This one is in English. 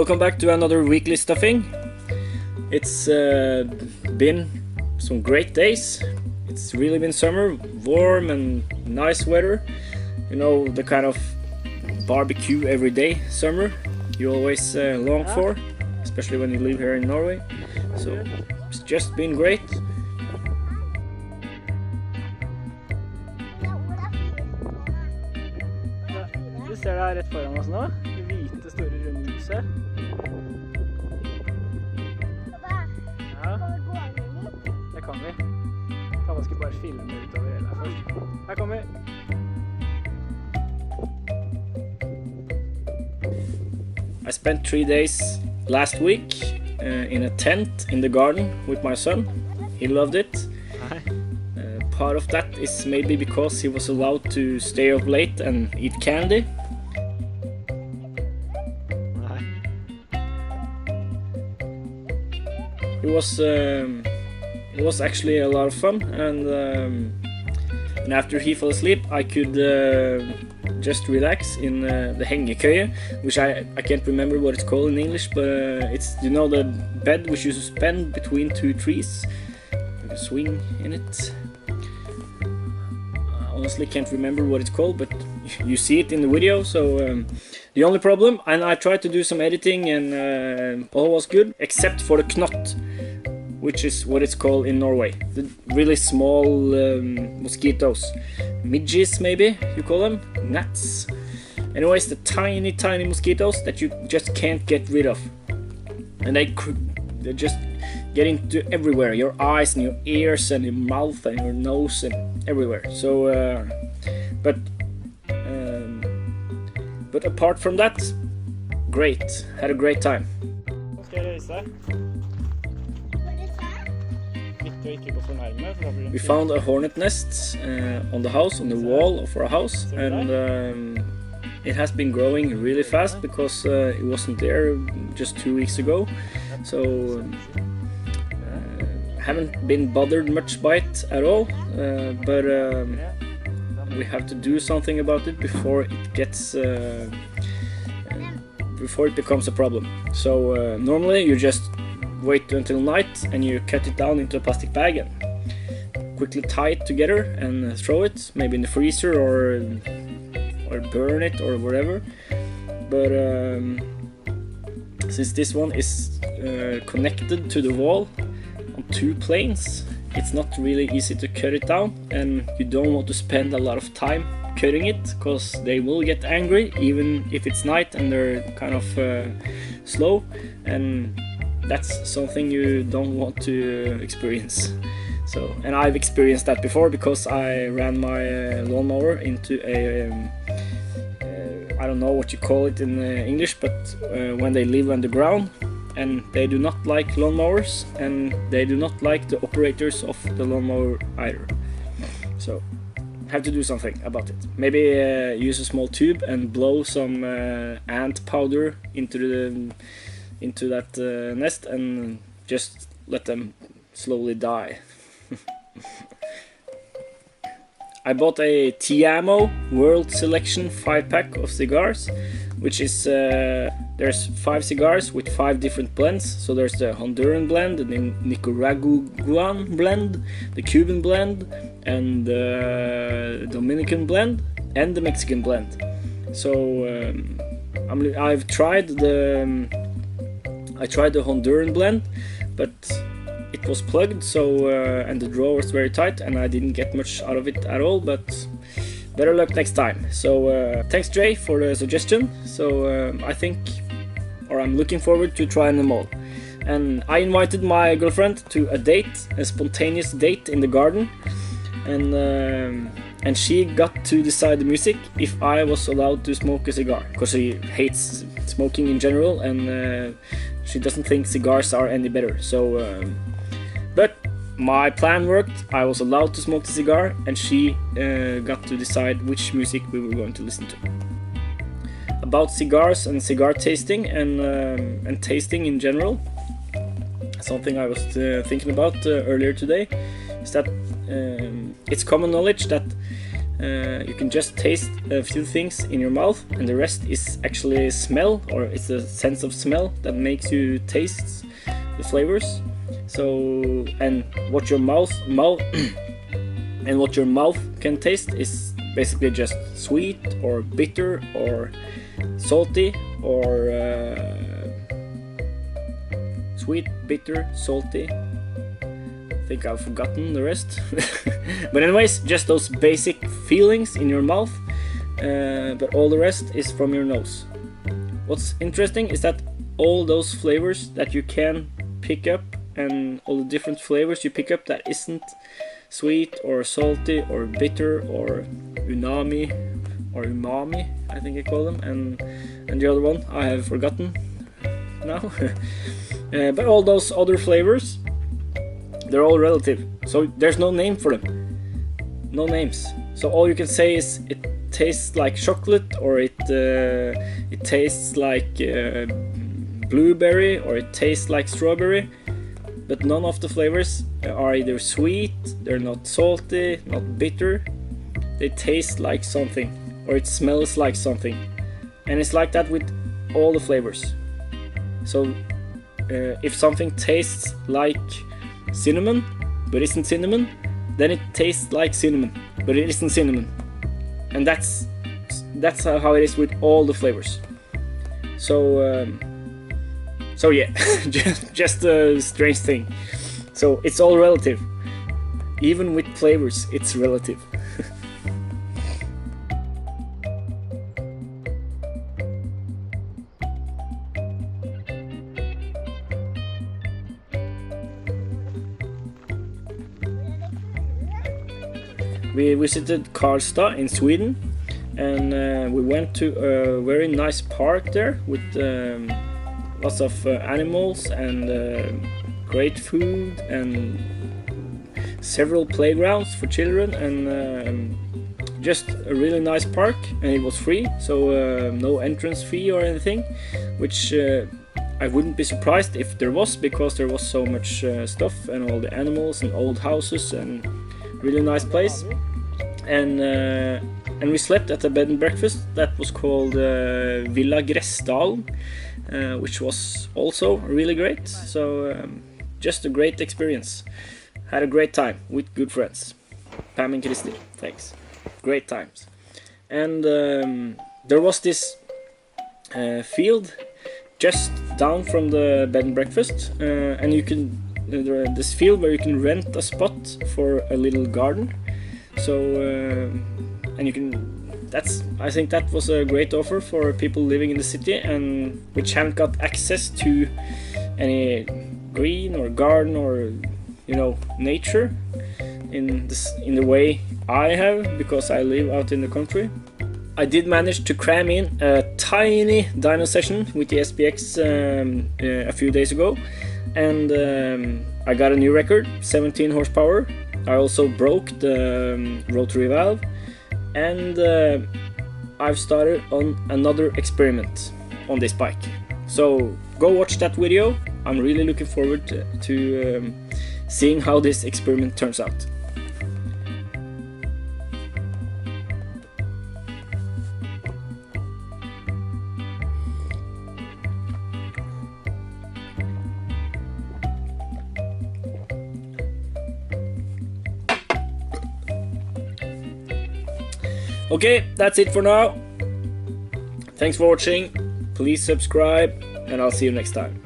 Welcome back to another weekly stuffing. It's been some great days. It's really been summer, warm and nice weather. You know, the kind of barbecue every day summer you always long for, especially when you live here in Norway. So it's just been great. Du ser det her rett foran oss nå, det hvite store runde huset. Ja, det kan vi. Pappa skal bare filme utover hele her først. Her kommer vi. I spent 3 days last week in a tent in the garden with my son. He loved it. Part of that is maybe because he was allowed to stay up late and eat candy. It was actually a lot of fun, and after he fell asleep I could just relax in the hengekøye, which I can't remember what it's called in English, but it's, you know, the bed which you suspend between two trees. You can swing in it. I honestly can't remember what it's called, but you see it in the video. So the only problem, and I tried to do some editing and all was good except for the knot, which is what it's called in Norway. The really small mosquitoes. Midges, maybe you call them? Gnats. Anyways, the tiny mosquitoes that you just can't get rid of. And they just get into everywhere. Your eyes and your ears and your mouth and your nose and everywhere. So, but apart from that, great. Had a great time. We found a hornet nest on the house, on the wall of our house, and it has been growing really fast because it wasn't there just 2 weeks ago. So haven't been bothered much by it at all, but we have to do something about it before it gets before it becomes a problem. So normally you just wait until night and you cut it down into a plastic bag and quickly tie it together and throw it, maybe in the freezer or burn it or whatever. But since this one is connected to the wall on 2 planes, it's not really easy to cut it down, and you don't want to spend a lot of time cutting it because they will get angry even if it's night and they're kind of slow, and that's something you don't want to experience. So, and I've experienced that before because I ran my lawnmower into a I don't know what you call it in English, but when they live underground, and they do not like lawnmowers and they do not like the operators of the lawnmower either. So have to do something about it. Maybe use a small tube and blow some ant powder into that nest and just let them slowly die. I bought a Tiamo World Selection 5-pack of cigars, which is there's 5 cigars with 5 different blends. So there's the Honduran blend, the Nicaraguan blend, the Cuban blend, and the Dominican blend, and the Mexican blend. So I've tried the Honduran blend, but it was plugged, so and the drawer was very tight and I didn't get much out of it at all, but better luck next time. So thanks Jay for the suggestion. So I think, or I'm looking forward to trying them all. And I invited my girlfriend to a spontaneous date in the garden, and she got to decide the music if I was allowed to smoke a cigar, because she hates smoking in general and she doesn't think cigars are any better. So but my plan worked. I was allowed to smoke the cigar and she got to decide which music we were going to listen to. About cigars and cigar tasting and tasting in general, something I was thinking about earlier today is that it's common knowledge that You can just taste a few things in your mouth, and the rest is actually smell, or it's a sense of smell that makes you taste the flavors. So, and what your mouth and what your mouth can taste is basically just sweet or bitter or salty, or sweet, bitter, salty. I think I've forgotten the rest. But anyways, just those basic feelings in your mouth, but all the rest is from your nose. What's interesting is that all those flavors that you can pick up, and all the different flavors you pick up that isn't sweet or salty or bitter or umami, I think I call them, and the other one I have forgotten now. But all those other flavors, they're all relative, so there's no name for them. No names. So all you can say is it tastes like chocolate, or it tastes like blueberry, or it tastes like strawberry. But none of the flavors are either sweet, they're not salty, not bitter. They taste like something, or it smells like something. And it's like that with all the flavors. So if something tastes like cinnamon but isn't cinnamon, then it tastes like cinnamon but it isn't cinnamon. And that's how it is with all the flavors. So yeah, just a strange thing. So it's all relative. Even with flavors, it's relative. We visited Karlstad in Sweden, and we went to a very nice park there with lots of animals and great food and several playgrounds for children, and just a really nice park, and it was free, so no entrance fee or anything, which I wouldn't be surprised if there was, because there was so much stuff and all the animals and old houses and really nice place. And we slept at a bed and breakfast that was called Villa Gressdalen, which was also really great. So just a great experience. Had a great time with good friends. Pam and Christy, thanks. Great times. And there was this field just down from the bed and breakfast, and you can this field where you can rent a spot for a little garden. So and you can, I think that was a great offer for people living in the city and which haven't got access to any green or garden or, you know, nature in the way I have, because I live out in the country. I did manage to cram in a tiny dyno session with the SPX a few days ago, and I got a new record, 17 horsepower. I also broke the rotary valve, and I've started on another experiment on this bike. So go watch that video. I'm really looking forward to seeing how this experiment turns out. Okay, that's it for now. Thanks for watching. Please subscribe, and I'll see you next time.